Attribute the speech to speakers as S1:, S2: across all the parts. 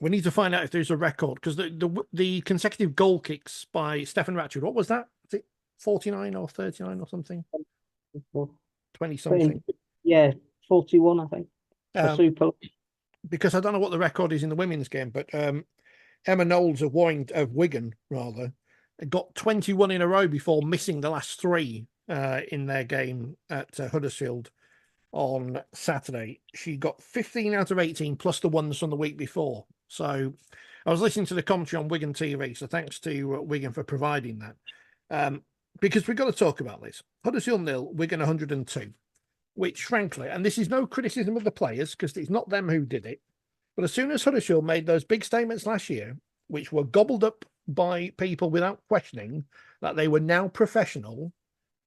S1: We need to find out if there's a record, because the consecutive goal kicks by Stefan Ratchford, what was that? Is it 49 or 39 or something? 20 something.
S2: Yeah, 41, I think. For Super.
S1: Because I don't know what the record is in the women's game, but Emma Knowles of Wigan, rather, got 21 in a row before missing the last three in their game at Huddersfield on Saturday. She got 15 out of 18 plus the ones from the week before. So I was listening to the commentary on Wigan TV, so thanks to Wigan for providing that. Because we've got to talk about this. Huddersfield 0, Wigan 102, which frankly, and this is no criticism of the players because it's not them who did it, but as soon as Huddersfield made those big statements last year, which were gobbled up by people without questioning that they were now professional,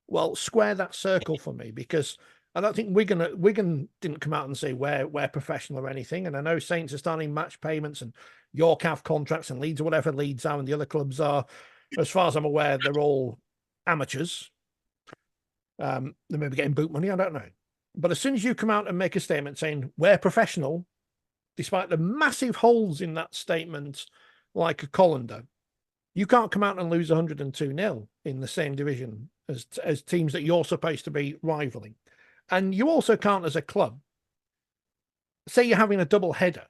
S1: well, square that circle for me, because I don't think Wigan didn't come out and say we're professional or anything. And I know Saints are starting match payments and York have contracts and Leeds or whatever Leeds are and the other clubs are. As far as I'm aware, they're all amateurs. They may be getting boot money, I don't know. But as soon as you come out and make a statement saying we're professional, despite the massive holes in that statement, like a colander, you can't come out and lose 102-0 in the same division as teams that you're supposed to be rivaling. And you also can't, as a club, say you're having a double header,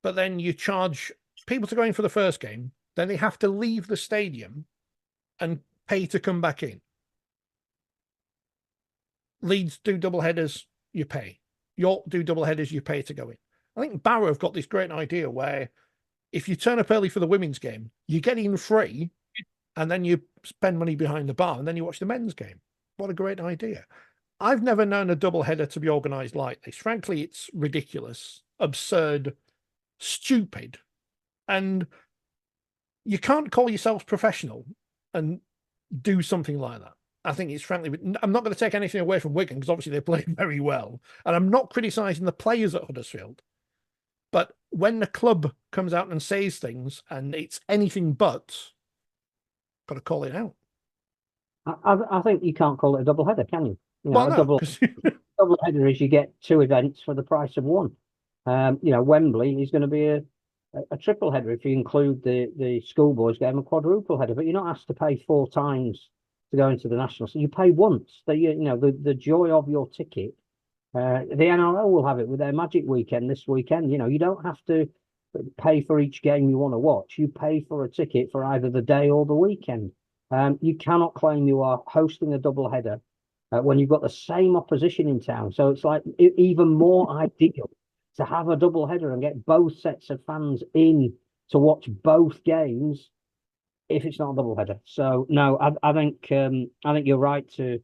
S1: but then you charge people to go in for the first game, then they have to leave the stadium and pay to come back in. Leeds do double headers, you pay. York do double headers, you pay to go in. I think Barrow have got this great idea where if you turn up early for the women's game, you get in free and then you spend money behind the bar and then you watch the men's game. What a great idea. I've never known a double header to be organised like this. Frankly, it's ridiculous, absurd, stupid. And you can't call yourselves professional and do something like that. I think it's frankly, I'm not going to take anything away from Wigan because obviously they played very well. And I'm not criticising the players at Huddersfield. But when the club comes out and says things and it's anything but, got to call it out.
S2: I think you can't call it a double header, can you? You know,
S1: well, no,
S2: double header is you get two events for the price of one. Wembley is going to be a triple header if you include the schoolboys game, a quadruple header. But you're not asked to pay 4 times to go into the national. So you pay once. The joy of your ticket. The NRL will have it with their Magic Weekend this weekend. You don't have to pay for each game you want to watch. You pay for a ticket for either the day or the weekend. You cannot claim you are hosting a double header when you've got the same opposition in town. So it's like even more ideal to have a double header and get both sets of fans in to watch both games if it's not a double header. So no, I think you're right to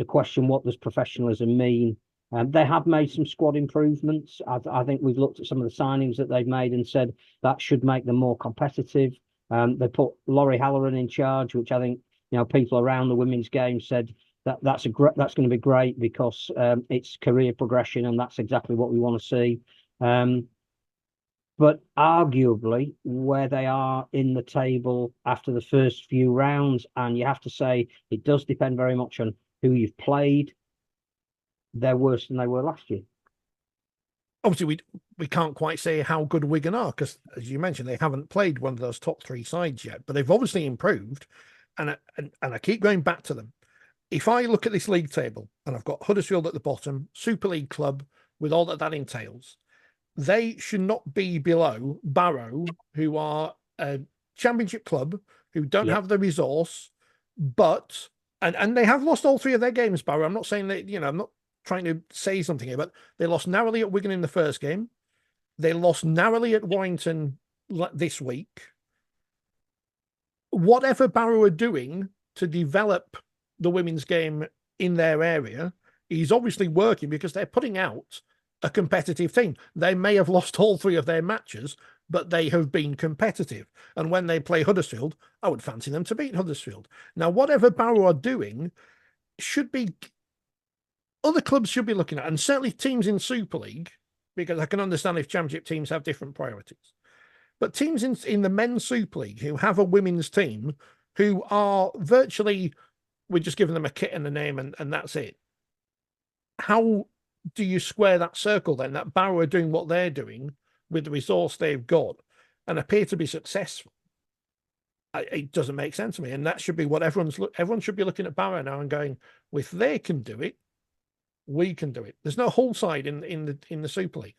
S2: question what does professionalism mean. They have made some squad improvements. I think we've looked at some of the signings that they've made and said that should make them more competitive. They put Laurie Halloran in charge, which I think people around the women's game said that's going to be great because it's career progression and that's exactly what we want to see. But arguably, where they are in the table after the first few rounds, and you have to say it does depend very much on who you've played, they're worse than they were last year.
S1: Obviously, we can't quite say how good Wigan are because, as you mentioned, they haven't played one of those top 3 sides yet, but they've obviously improved. And I keep going back to them. If I look at this league table and I've got Huddersfield at the bottom, Super League club with all that entails, they should not be below Barrow, who are a championship club who don't have the resource, but and they have lost all 3 of their games, Barrow. I'm not saying that, I'm not trying to say something here, but they lost narrowly at Wigan in the first game. They lost narrowly at Warrington this week. Whatever Barrow are doing to develop the women's game in their area is obviously working because they're putting out a competitive team. They may have lost all 3 of their matches, but they have been competitive. And when they play Huddersfield, I would fancy them to beat Huddersfield. Now, whatever Barrow are doing should be, other clubs should be looking at, and certainly teams in Super League, because I can understand if championship teams have different priorities. But teams in the men's Super League who have a women's team who are virtually, we're just giving them a kit and a name and that's it. How do you square that circle then, that Barrow are doing what they're doing with the resource they've got and appear to be successful, it doesn't make sense to me. And that should be what everyone should be looking at Barrow now and going, well, if they can do it, we can do it. There's no Hull side in the Super League.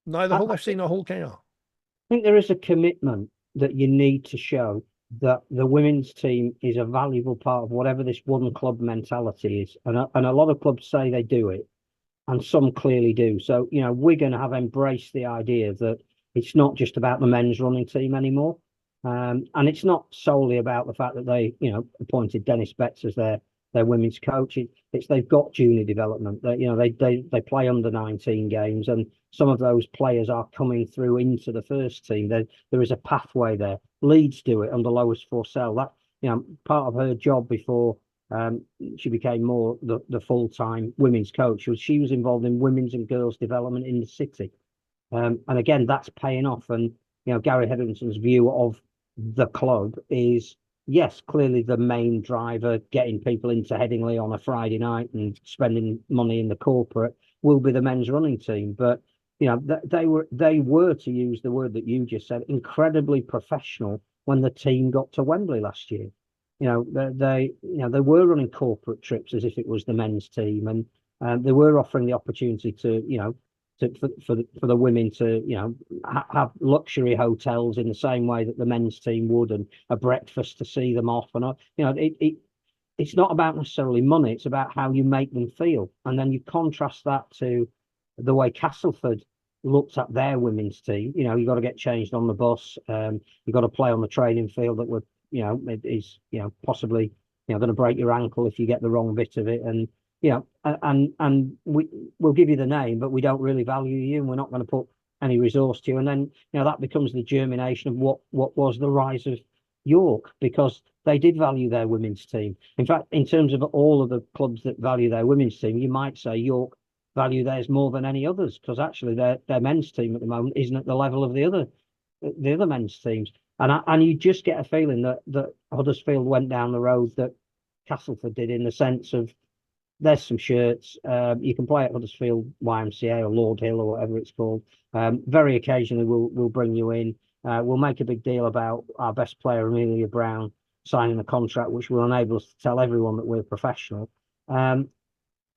S1: Neither Hull FC nor Hull KR.
S2: I think there is a commitment that you need to show that the women's team is a valuable part of whatever this one club mentality is. And a lot of clubs say they do it, and some clearly do. So, Wigan have embraced the idea that it's not just about the men's running team anymore. And it's not solely about the fact that they, appointed Dennis Betts as their women's coach. It's they've got junior development. They play under 19 games, and some of those players are coming through into the first team. There is a pathway there. Leeds do it under Lois Forsell. That part of her job before she became more the full-time women's coach was she was involved in women's and girls development in the city. And again, that's paying off. And Gary Hetherington's view of the club is, yes, clearly the main driver, getting people into Headingley on a Friday night and spending money in the corporate, will be the men's running team. But they were, to use the word that you just said, incredibly professional when the team got to Wembley last year. They were running corporate trips as if it was the men's team, and they were offering the opportunity to for the women to have luxury hotels in the same way that the men's team would, and a breakfast to see them off. And it's not about necessarily money, it's about how you make them feel. And then you contrast that to the way Castleford looked at their women's team. You've got to get changed on the bus, you've got to play on the training field that would it is possibly going to break your ankle if you get the wrong bit of it. And and we'll give you the name, but we don't really value you, and we're not going to put any resource to you. And then that becomes the germination of what was the rise of York, because they did value their women's team. In fact, in terms of all of the clubs that value their women's team, you might say York value theirs more than any others, because actually their men's team at the moment isn't at the level of the other men's teams. And you just get a feeling that Huddersfield went down the road that Castleford did, in the sense of, there's some shirts. You can play at Huddersfield YMCA or Lord Hill or whatever it's called. Very occasionally, we'll bring you in. We'll make a big deal about our best player, Amelia Brown, signing a contract which will enable us to tell everyone that we're professional. But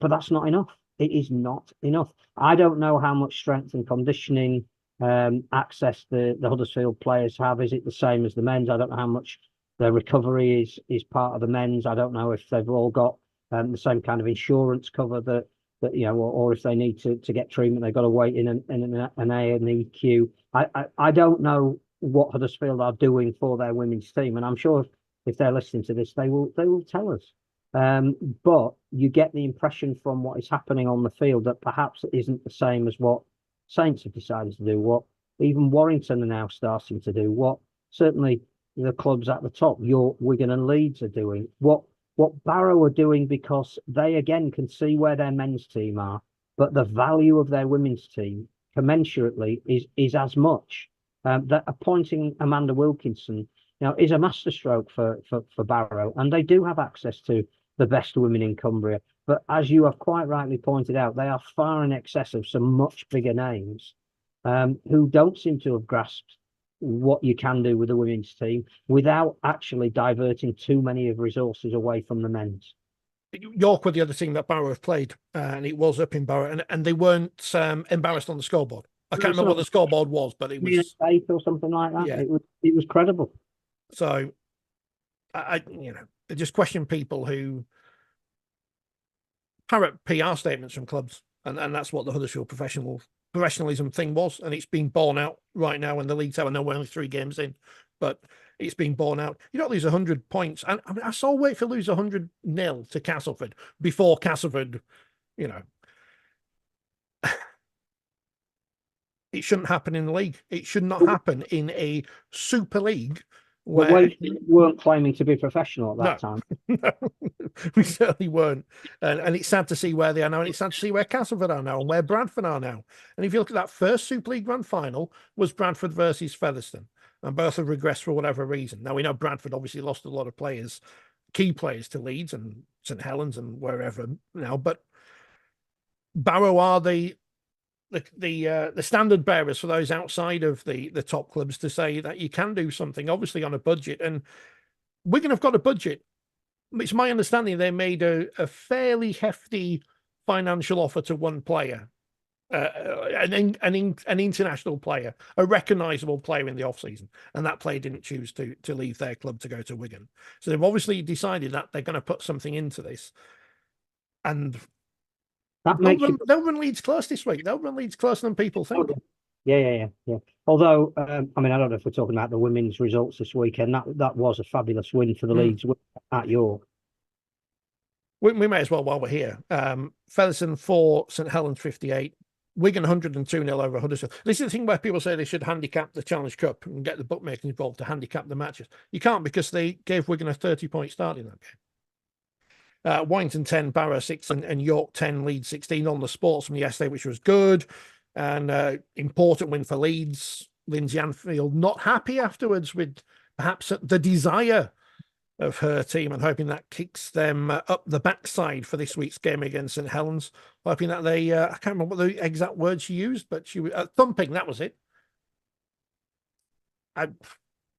S2: that's not enough. It is not enough. I don't know how much strength and conditioning access the Huddersfield players have. Is it the same as the men's? I don't know how much their recovery is part of the men's. I don't know if they've all got the same kind of insurance cover that or if they need to get treatment, they've got to wait in an A&E queue. I don't know what Huddersfield are doing for their women's team, and I'm sure if they're listening to this, they will tell us. But you get the impression from what is happening on the field that perhaps it isn't the same as what Saints have decided to do, what even Warrington are now starting to do, what certainly the clubs at the top, York, Wigan and Leeds, are doing, what Barrow are doing, because they again can see where their men's team are, but the value of their women's team commensurately is as much. That appointing Amanda Wilkinson is a masterstroke for Barrow, and they do have access to the best women in Cumbria. But as you have quite rightly pointed out, they are far in excess of some much bigger names who don't seem to have grasped what you can do with the women's team without actually diverting too many of resources away from the men's.
S1: York were the other team that Barrow have played, and it was up in Barrow, and they weren't embarrassed on the scoreboard. I can't remember what the scoreboard was, but it was
S2: 8 or something like that.
S1: Yeah.
S2: It was credible.
S1: So I just question people who parrot PR statements from clubs, and that's what the Huddersfield professionalism thing was, and it's been borne out right now in the league. I know we're only 3 games in, but it's been borne out. You don't lose 100 points. And I mean, I saw Wakefield lose 100-0 to Castleford before Castleford, it shouldn't happen in the league. It should not happen in a Super League.
S2: We weren't claiming to be professional at that time.
S1: No, we certainly weren't. And it's sad to see where they are now, and it's sad to see where Castleford are now and where Bradford are now. And if you look at that first Super League Grand Final, was Bradford versus Featherstone, and both have regressed for whatever reason. Now, we know Bradford obviously lost a lot of players, key players, to Leeds and St Helens and wherever now, but Barrow are the the standard bearers for those outside of the top clubs to say that you can do something, obviously on a budget. And Wigan have got a budget. It's my understanding they made a fairly hefty financial offer to one player, an international player, a recognisable player in the off season, and that player didn't choose to leave their club to go to Wigan. So they've obviously decided that they're going to put something into this, and
S2: That makes
S1: they'll run Leeds close this week. They'll run Leeds closer than people think.
S2: Yeah. Although, I mean, I don't know if we're talking about the women's results this weekend. That was a fabulous win for the Leeds at York.
S1: We may as well while we're here. Featherstone 4, St Helens 58. Wigan 102-0 over Huddersfield. This is the thing where people say they should handicap the Challenge Cup and get the bookmakers involved to handicap the matches. You can't, because they gave Wigan a 30-point start in that game. Warrington 10, Barrow 6, and York 10, Leeds 16 on the sports from yesterday, which was good. And important win for Leeds. Lindsay Anfield not happy afterwards with perhaps the desire of her team, and hoping that kicks them up the backside for this week's game against St Helens. Hoping that they, I can't remember what the exact word she used, but she was thumping, that was it. I'm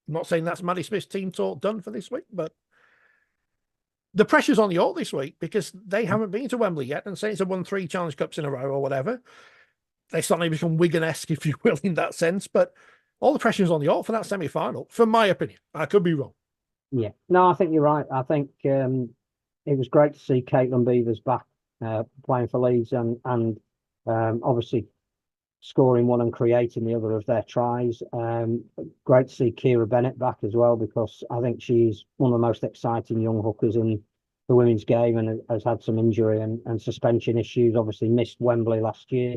S1: not saying that's Maddie Smith's team talk done for this week, but the pressure's on the York this week because they haven't been to Wembley yet, and Saints have won 3 Challenge Cups in a row or whatever. They suddenly become Wigan-esque, if you will, in that sense, but all the pressure's on the York for that semi-final, from my opinion. I could be wrong.
S2: Yeah, no, I think you're right. I think it was great to see Caitlin Beavers back playing for Leeds and obviously scoring one and creating the other of their tries. Great to see Kira Bennett back as well, because I think she's one of the most exciting young hookers in the women's game, and has had some injury and suspension issues. Obviously missed Wembley last year.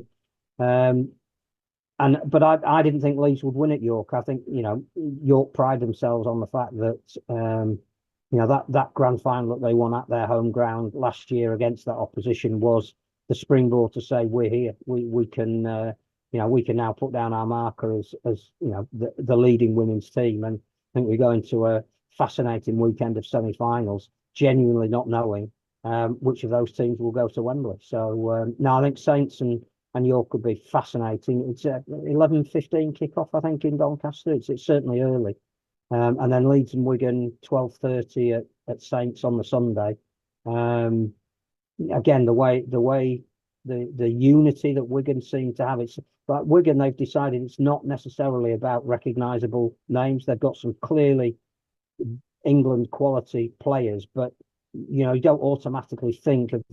S2: But I didn't think Leeds would win at York. I think, York pride themselves on the fact that, that grand final that they won at their home ground last year against that opposition was the springboard to say, we're here. We can, we can now put down our marker as the leading women's team. And I think we're going to a fascinating weekend of semi-finals, genuinely not knowing which of those teams will go to Wembley. So, no, I think Saints and York could be fascinating. It's 11:15 kickoff, I think, in Doncaster. It's certainly early. And then Leeds and Wigan 12:30 at Saints on the Sunday. Again, the unity that Wigan seem to have, it's but Wigan, they've decided it's not necessarily about recognisable names. They've got some clearly England quality players, but you don't automatically think of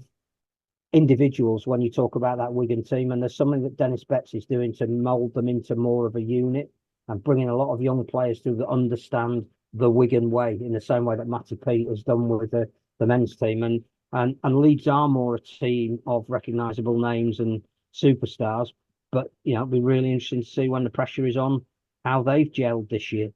S2: individuals when you talk about that Wigan team. And there's something that Dennis Betts is doing to mould them into more of a unit and bringing a lot of young players through that understand the Wigan way, in the same way that Matty Peet has done with the men's team. And Leeds are more a team of recognisable names and superstars. But it'll be really interesting to see when the pressure is on how they've gelled this year.